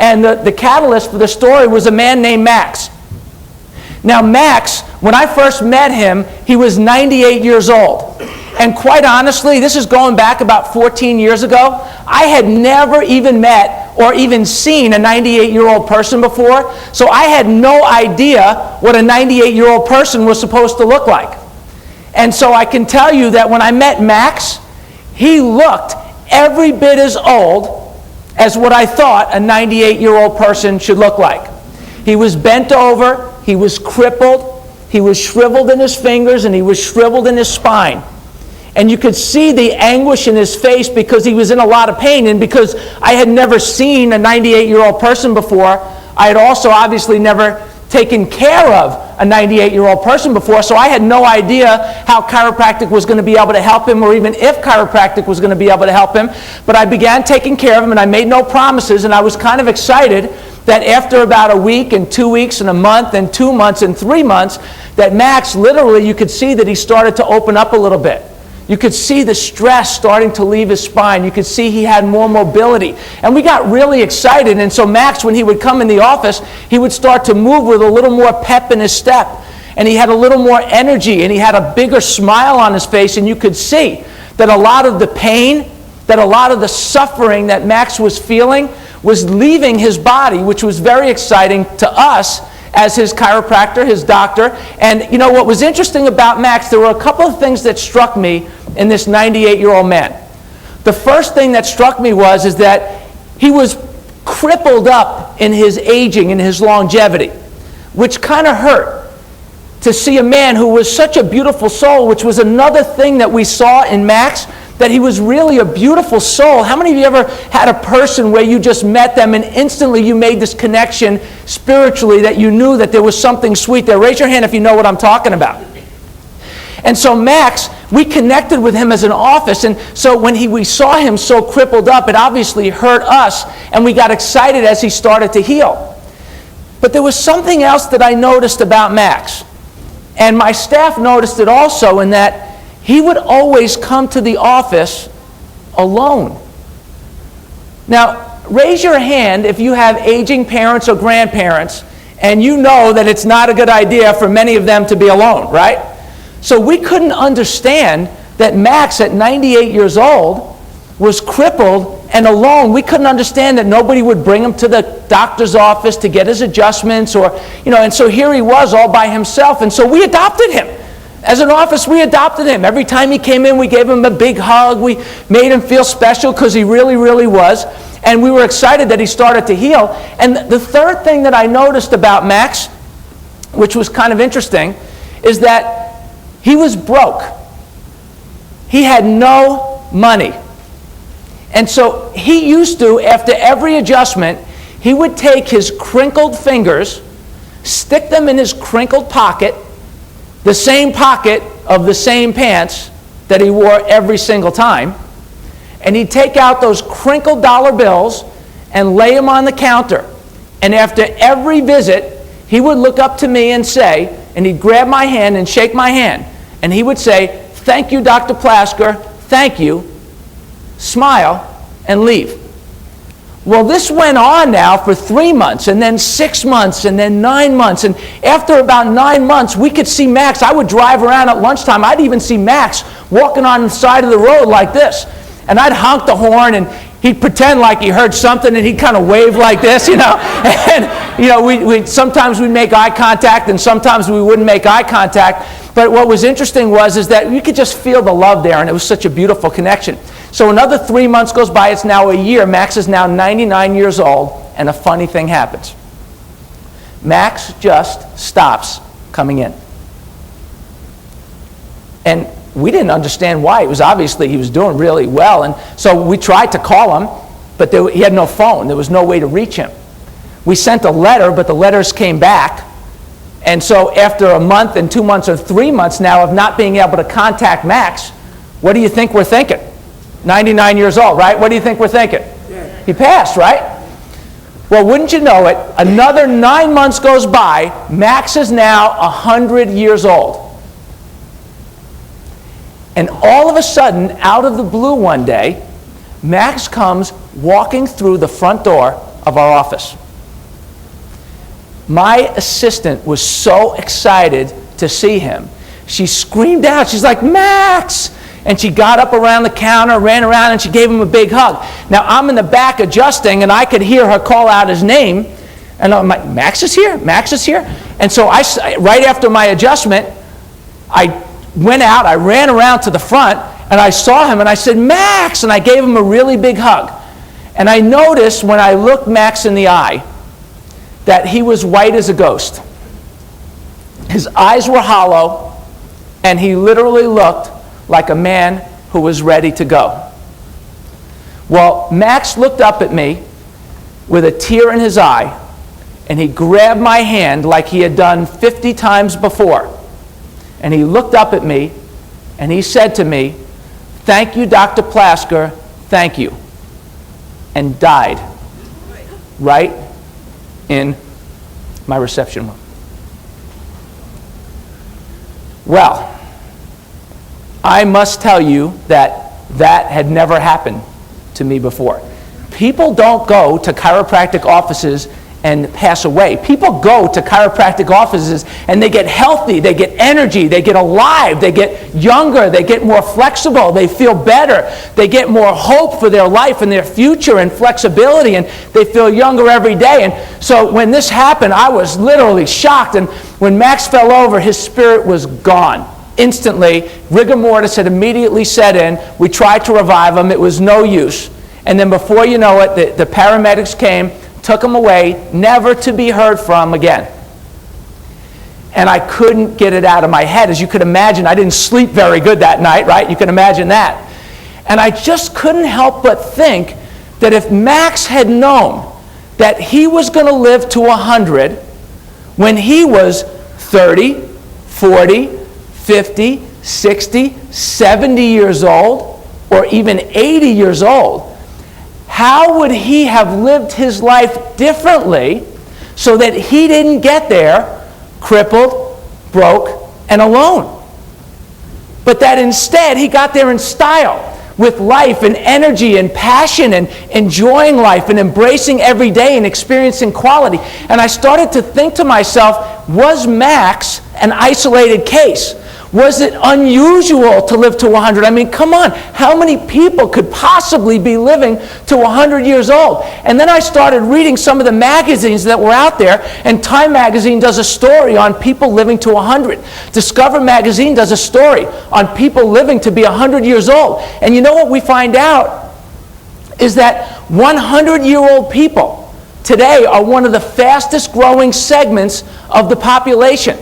And the catalyst for the story was a man named Max. Now Max, when I first met him, he was 98 years old. And quite honestly, this is going back about 14 years ago. I had never even met or even seen a 98-year-old person before, so I had no idea what a 98-year-old person was supposed to look like. And so I can tell you that when I met Max, he looked every bit as old as what I thought a 98-year-old person should look like. He was bent over, he was crippled, he was shriveled in his fingers, and he was shriveled in his spine. And you could see the anguish in his face because he was in a lot of pain. And because I had never seen a 98-year-old person before, I had also obviously never taken care of a 98-year-old person before, so I had no idea how chiropractic was going to be able to help him, or even if chiropractic was going to be able to help him. But I began taking care of him, and I made no promises, and I was kind of excited that after about a week and 2 weeks and a month and 2 months and 3 months, that Max, literally, you could see that he started to open up a little bit. You could see the stress starting to leave his spine. You could see he had more mobility. And we got really excited. And so Max, when he would come in the office, he would start to move with a little more pep in his step. And he had a little more energy. And he had a bigger smile on his face. And you could see that a lot of the pain, that a lot of the suffering that Max was feeling was leaving his body, which was very exciting to us as his chiropractor, his doctor. And you know what was interesting about Max, there were a couple of things that struck me in this 98-year-old man. The first thing that struck me is that he was crippled up in his aging, in his longevity, which kind of hurt to see a man who was such a beautiful soul, which was another thing that we saw in Max, that he was really a beautiful soul. How many of you ever had a person where you just met them and instantly you made this connection spiritually that you knew that there was something sweet there? Raise your hand if you know what I'm talking about. And so Max, we connected with him as an office, and so when we saw him so crippled up, it obviously hurt us, and we got excited as he started to heal. But there was something else that I noticed about Max, and my staff noticed it also, in that he would always come to the office alone. Now, raise your hand if you have aging parents or grandparents, and you know that it's not a good idea for many of them to be alone, right? So we couldn't understand that Max, at 98 years old, was crippled and alone. We couldn't understand that nobody would bring him to the doctor's office to get his adjustments, or, and so here he was all by himself. And so we adopted him. As an office, we adopted him. Every time he came in, we gave him a big hug. We made him feel special because he really, really was. And we were excited that he started to heal. And the third thing that I noticed about Max, which was kind of interesting, is that he was broke. He had no money. And so he used to, after every adjustment, he would take his crinkled fingers, stick them in his crinkled pocket, the same pocket of the same pants that he wore every single time, and he'd take out those crinkled dollar bills and lay them on the counter. And after every visit, he would look up to me and say, and he'd grab my hand and shake my hand, and he would say, "Thank you, Dr. Plasker, thank you," smile, and leave. Well, this went on now for 3 months, and then 6 months, and then 9 months. And after about 9 months, we could see Max. I would drive around at lunchtime. I'd even see Max walking on the side of the road like this. And I'd honk the horn, and he'd pretend like he heard something, and he'd kind of wave like this, And, sometimes we'd make eye contact, and sometimes we wouldn't make eye contact. But what was interesting is that you could just feel the love there, and it was such a beautiful connection. So another 3 months goes by. It's now a year. Max is now 99 years old, and a funny thing happens. Max just stops coming in. And we didn't understand why. It was obviously he was doing really well, and so we tried to call him, but he had no phone. There was no way to reach him. We sent a letter, but the letters came back. And so after a month and 2 months or 3 months now of not being able to contact Max, what do you think we're thinking? 99 years old, right? What do you think we're thinking? Yeah. He passed, right? Well, wouldn't you know it, another 9 months goes by. Max is now 100 years old. And all of a sudden, out of the blue one day, Max comes walking through the front door of our office. My assistant was so excited to see him. She screamed out. She's like, "Max!" And she got up around the counter, ran around, and she gave him a big hug. Now, I'm in the back adjusting, and I could hear her call out his name. And I'm like, "Max is here? Max is here?" And so right after my adjustment, I went out, I ran around to the front, and I saw him, and I said, "Max!" And I gave him a really big hug. And I noticed when I looked Max in the eye that he was white as a ghost. His eyes were hollow, and he literally looked like a man who was ready to go. Well, Max looked up at me with a tear in his eye, and he grabbed my hand like he had done 50 times before. And he looked up at me, and he said to me, "Thank you, Dr. Plasker, thank you," and died right in my reception room. Well, I must tell you that that had never happened to me before. People don't go to chiropractic offices and pass away. People go to chiropractic offices and they get healthy, they get energy, they get alive, they get younger, they get more flexible, they feel better, they get more hope for their life and their future and flexibility, and they feel younger every day. And so when this happened, I was literally shocked. And when Max fell over, his spirit was gone. Instantly, rigor mortis had immediately set in. We tried to revive him. It was no use. And then before you know it, the paramedics came, took him away, never to be heard from again. And I couldn't get it out of my head. As you could imagine, I didn't sleep very good that night, right? You can imagine that. And I just couldn't help but think that if Max had known that he was going to live to 100 when he was 30, 40, 50, 60, 70 years old, or even 80 years old, how would he have lived his life differently so that he didn't get there crippled, broke, and alone? But that instead he got there in style, with life and energy and passion and enjoying life and embracing every day and experiencing quality. And I started to think to myself, was Max an isolated case? Was it unusual to live to 100? I mean, come on, how many people could possibly be living to 100 years old? And then I started reading some of the magazines that were out there, and Time magazine does a story on people living to 100. Discover magazine does a story on people living to be 100 years old. And you know what we find out is that 100-year-old people today are one of the fastest growing segments of the population.